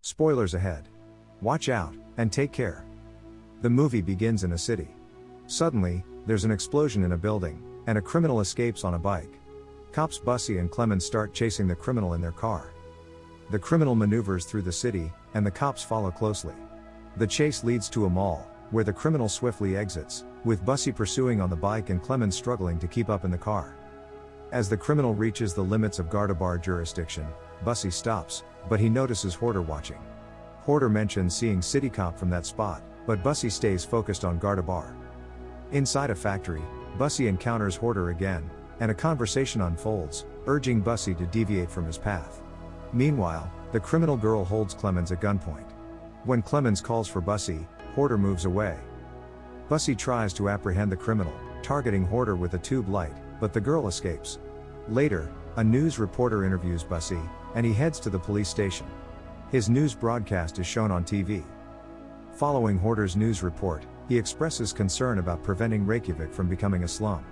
Spoilers ahead. Watch out, and take care. The movie begins in a city. Suddenly, there's an explosion in a building, and a criminal escapes on a bike. Cops Bussy and Clemens start chasing the criminal in their car. The criminal maneuvers through the city, and the cops follow closely. The chase leads to a mall, where the criminal swiftly exits, with Bussy pursuing on the bike and Clemens struggling to keep up in the car. As the criminal reaches the limits of Gardabar jurisdiction, Bussy stops, but he notices Horder watching. Horder mentions seeing City Cop from that spot, but Bussy stays focused on Gardabar. Inside a factory, Bussy encounters Horder again, and a conversation unfolds, urging Bussy to deviate from his path. Meanwhile, the criminal girl holds Clemens at gunpoint. When Clemens calls for Bussy, Horder moves away. Bussy tries to apprehend the criminal, targeting Horder with a tube light, but the girl escapes. Later, a news reporter interviews Bussy, and he heads to the police station. His news broadcast is shown on TV. Following Horder's news report, he expresses concern about preventing Reykjavik from becoming a slum.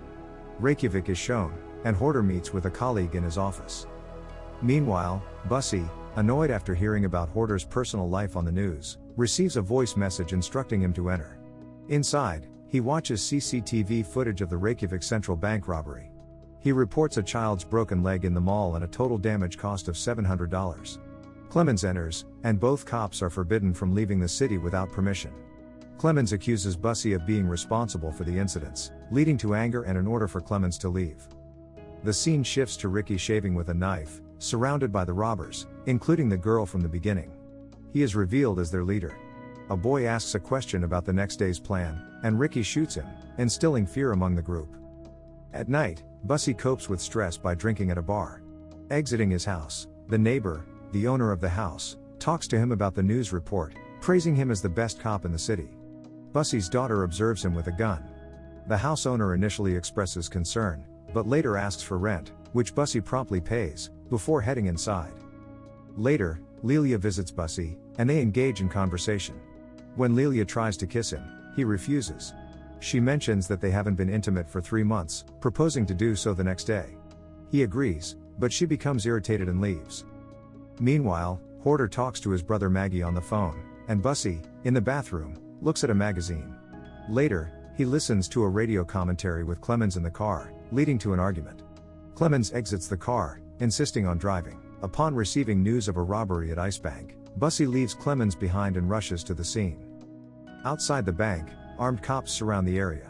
Reykjavik is shown, and Horder meets with a colleague in his office. Meanwhile, Bussy, annoyed after hearing about Horder's personal life on the news, receives a voice message instructing him to enter. Inside, he watches CCTV footage of the Reykjavik Central Bank robbery. He reports a child's broken leg in the mall and a total damage cost of $700. Clemens enters, and both cops are forbidden from leaving the city without permission. Clemens accuses Bussy of being responsible for the incidents, leading to anger and an order for Clemens to leave. The scene shifts to Ricky shaving with a knife, surrounded by the robbers, including the girl from the beginning. He is revealed as their leader. A boy asks a question about the next day's plan, and Ricky shoots him, instilling fear among the group. At night, Bussy copes with stress by drinking at a bar. Exiting his house, the neighbor, the owner of the house, talks to him about the news report, praising him as the best cop in the city. Bussy's daughter observes him with a gun. The house owner initially expresses concern, but later asks for rent, which Bussy promptly pays, before heading inside. Later, Lelia visits Bussy, and they engage in conversation. When Lelia tries to kiss him, he refuses. She mentions that they haven't been intimate for 3 months, proposing to do so the next day. He agrees, but she becomes irritated and leaves. Meanwhile, Horder talks to his brother Maggie on the phone, and Bussy, in the bathroom, looks at a magazine. Later, he listens to a radio commentary with Clemens in the car, leading to an argument. Clemens exits the car, insisting on driving. Upon receiving news of a robbery at Ice Bank, Bussy leaves Clemens behind and rushes to the scene. Outside the bank, armed cops surround the area.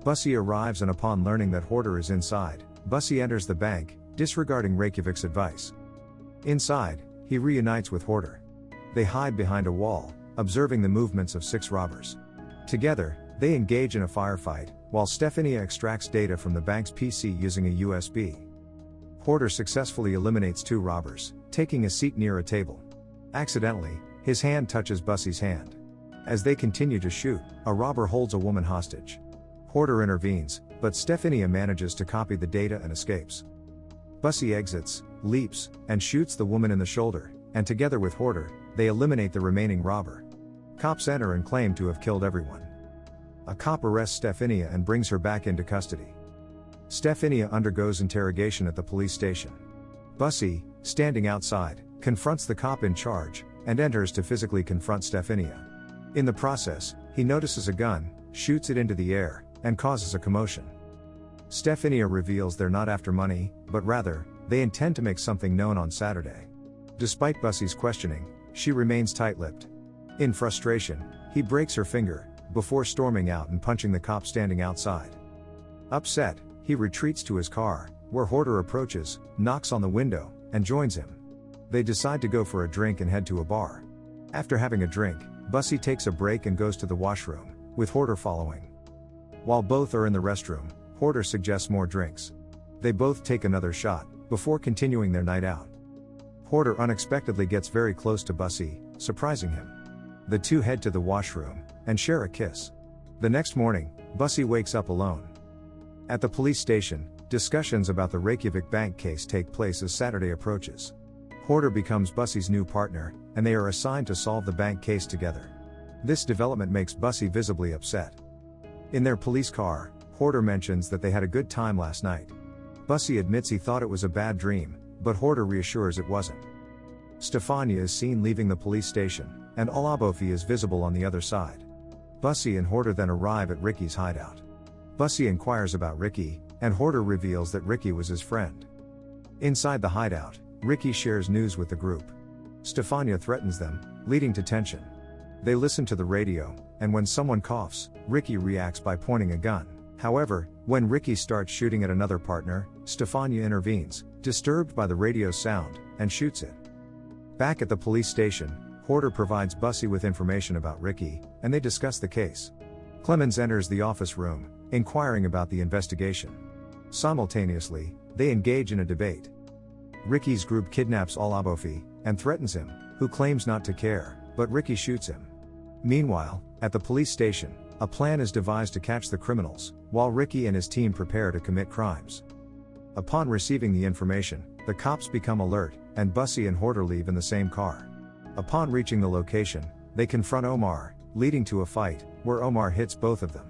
Bussy arrives, and upon learning that Horder is inside, Bussy enters the bank, disregarding Reykjavik's advice. Inside, he reunites with Horder. They hide behind a wall, observing the movements of 6 robbers. Together, they engage in a firefight, while Stefania extracts data from the bank's PC using a USB. Horder successfully eliminates 2 robbers, taking a seat near a table. Accidentally, his hand touches Bussy's hand. As they continue to shoot, a robber holds a woman hostage. Horder intervenes, but Stefania manages to copy the data and escapes. Bussy exits, leaps, and shoots the woman in the shoulder, and together with Horder, they eliminate the remaining robber. Cops enter and claim to have killed everyone. A cop arrests Stefania and brings her back into custody. Stefania undergoes interrogation at the police station. Bussy, standing outside, confronts the cop in charge, and enters to physically confront Stefania. In the process, he notices a gun, shoots it into the air, and causes a commotion. Stefania reveals they're not after money, but rather, they intend to make something known on Saturday. Despite Bussy's questioning, she remains tight-lipped. In frustration, he breaks her finger, before storming out and punching the cop standing outside. Upset, he retreats to his car, where Horder approaches, knocks on the window, and joins him. They decide to go for a drink and head to a bar. After having a drink, Bussy takes a break and goes to the washroom, with Horder following. While both are in the restroom, Horder suggests more drinks. They both take another shot, before continuing their night out. Horder unexpectedly gets very close to Bussy, surprising him. The two head to the washroom, and share a kiss. The next morning, Bussy wakes up alone. At the police station, discussions about the Reykjavik bank case take place as Saturday approaches. Horder becomes Bussy's new partner, and they are assigned to solve the bank case together. This development makes Bussy visibly upset. In their police car, Horder mentions that they had a good time last night. Bussy admits he thought it was a bad dream, but Horder reassures it wasn't. Stefania is seen leaving the police station, and Olabofi is visible on the other side. Bussy and Horder then arrive at Ricky's hideout. Bussy inquires about Ricky, and Horder reveals that Ricky was his friend. Inside the hideout, Ricky shares news with the group. Stefania threatens them, leading to tension. They listen to the radio, and when someone coughs, Ricky reacts by pointing a gun. However, when Ricky starts shooting at another partner, Stefania intervenes, disturbed by the radio's sound, and shoots it. Back at the police station, Horder provides Bussy with information about Ricky, and they discuss the case. Clemens enters the office room, inquiring about the investigation. Simultaneously, they engage in a debate. Ricky's group kidnaps Olabofi, and threatens him, who claims not to care, but Ricky shoots him. Meanwhile, at the police station, a plan is devised to catch the criminals, while Ricky and his team prepare to commit crimes. Upon receiving the information, the cops become alert, and Bussy and Horder leave in the same car. Upon reaching the location, they confront Omar, leading to a fight, where Omar hits both of them.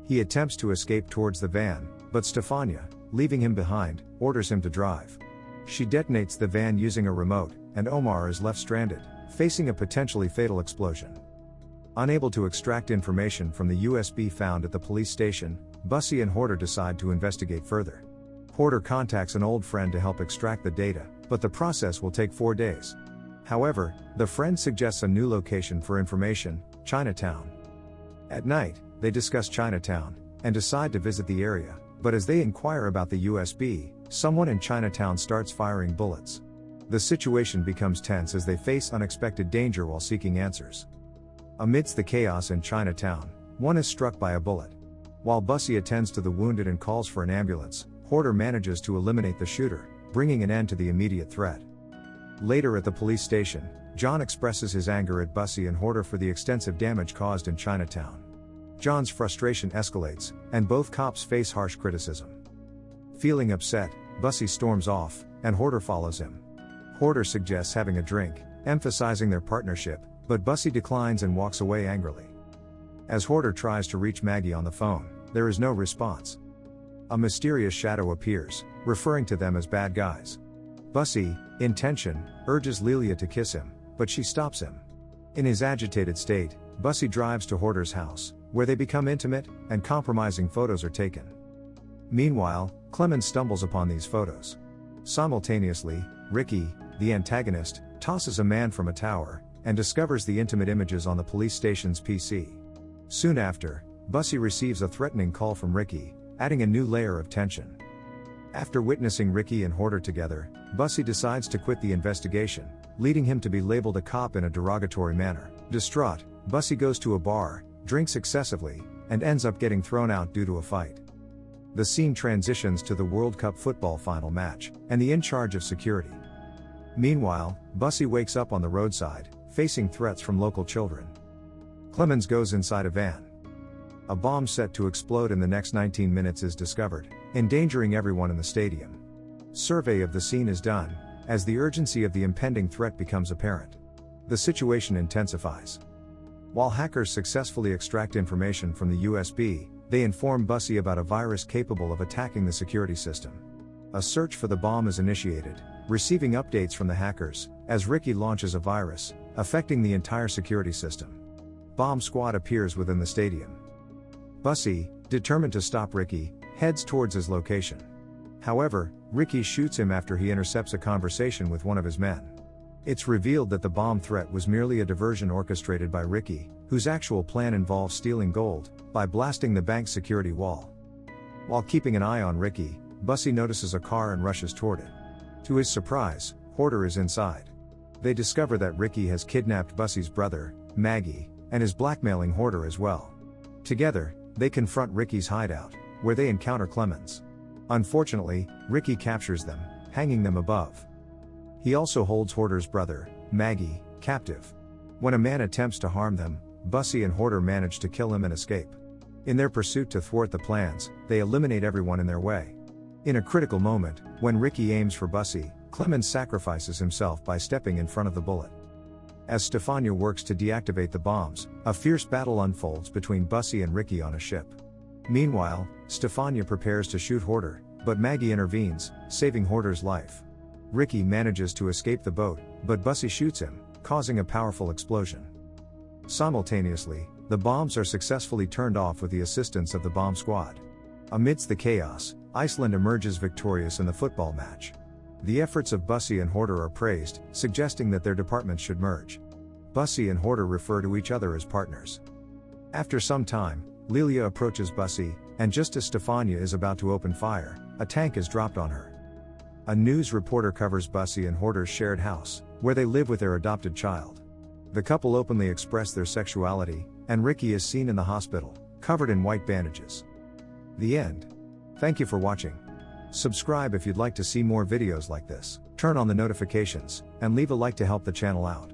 He attempts to escape towards the van, but Stefania, leaving him behind, orders him to drive. She detonates the van using a remote, and Omar is left stranded, facing a potentially fatal explosion. Unable to extract information from the USB found at the police station, Bussy and Horder decide to investigate further. Horder contacts an old friend to help extract the data, but the process will take 4 days. However, the friend suggests a new location for information, Chinatown. At night, they discuss Chinatown, and decide to visit the area, but as they inquire about the USB, someone in Chinatown starts firing bullets. The situation becomes tense as they face unexpected danger while seeking answers. Amidst the chaos in Chinatown, one is struck by a bullet. While Bussy attends to the wounded and calls for an ambulance, Horder manages to eliminate the shooter, bringing an end to the immediate threat. Later at the police station, John expresses his anger at Bussy and Horder for the extensive damage caused in Chinatown. John's frustration escalates, and both cops face harsh criticism. Feeling upset, Bussy storms off, and Horder follows him. Horder suggests having a drink, emphasizing their partnership, but Bussy declines and walks away angrily. As Horder tries to reach Maggie on the phone, there is no response. A mysterious shadow appears, referring to them as bad guys. Bussy, in tension, urges Lelia to kiss him, but she stops him. In his agitated state, Bussy drives to Horder's house, where they become intimate, and compromising photos are taken. Meanwhile, Clemens stumbles upon these photos. Simultaneously, Ricky, the antagonist, tosses a man from a tower, and discovers the intimate images on the police station's PC. Soon after, Bussy receives a threatening call from Ricky, adding a new layer of tension. After witnessing Ricky and Horder together, Bussy decides to quit the investigation, leading him to be labeled a cop in a derogatory manner. Distraught, Bussy goes to a bar, drinks excessively, and ends up getting thrown out due to a fight. The scene transitions to the World Cup football final match, and the in charge of security. Meanwhile, Bussy wakes up on the roadside, facing threats from local children. Clemens goes inside a van. A bomb set to explode in the next 19 minutes is discovered, endangering everyone in the stadium. Survey of the scene is done, as the urgency of the impending threat becomes apparent. The situation intensifies. While hackers successfully extract information from the USB, they inform Bussy about a virus capable of attacking the security system. A search for the bomb is initiated, receiving updates from the hackers, as Ricky launches a virus, affecting the entire security system. Bomb squad appears within the stadium. Bussy, determined to stop Ricky, heads towards his location. However, Ricky shoots him after he intercepts a conversation with one of his men. It's revealed that the bomb threat was merely a diversion orchestrated by Ricky, whose actual plan involves stealing gold, by blasting the bank's security wall. While keeping an eye on Ricky, Bussy notices a car and rushes toward it. To his surprise, Horder is inside. They discover that Ricky has kidnapped Bussy's brother, Maggie, and is blackmailing Horder as well. Together, they confront Ricky's hideout, where they encounter Clemens. Unfortunately, Ricky captures them, hanging them above. He also holds Horder's brother, Maggie, captive. When a man attempts to harm them, Bussy and Horder manage to kill him and escape. In their pursuit to thwart the plans, they eliminate everyone in their way. In a critical moment, when Ricky aims for Bussy, Clemens sacrifices himself by stepping in front of the bullet. As Stefania works to deactivate the bombs, a fierce battle unfolds between Bussy and Ricky on a ship. Meanwhile, Stefania prepares to shoot Horder, but Maggie intervenes, saving Horder's life. Ricky manages to escape the boat, but Bussy shoots him, causing a powerful explosion. Simultaneously, the bombs are successfully turned off with the assistance of the bomb squad. Amidst the chaos, Iceland emerges victorious in the football match. The efforts of Bussy and Horder are praised, suggesting that their departments should merge. Bussy and Horder refer to each other as partners. After some time, Lelia approaches Bussy, and just as Stefania is about to open fire, a tank is dropped on her. A news reporter covers Bussy and Horder's shared house, where they live with their adopted child. The couple openly express their sexuality, and Ricky is seen in the hospital, covered in white bandages. The end. Thank you for watching. Subscribe if you'd like to see more videos like this, turn on the notifications, and leave a like to help the channel out.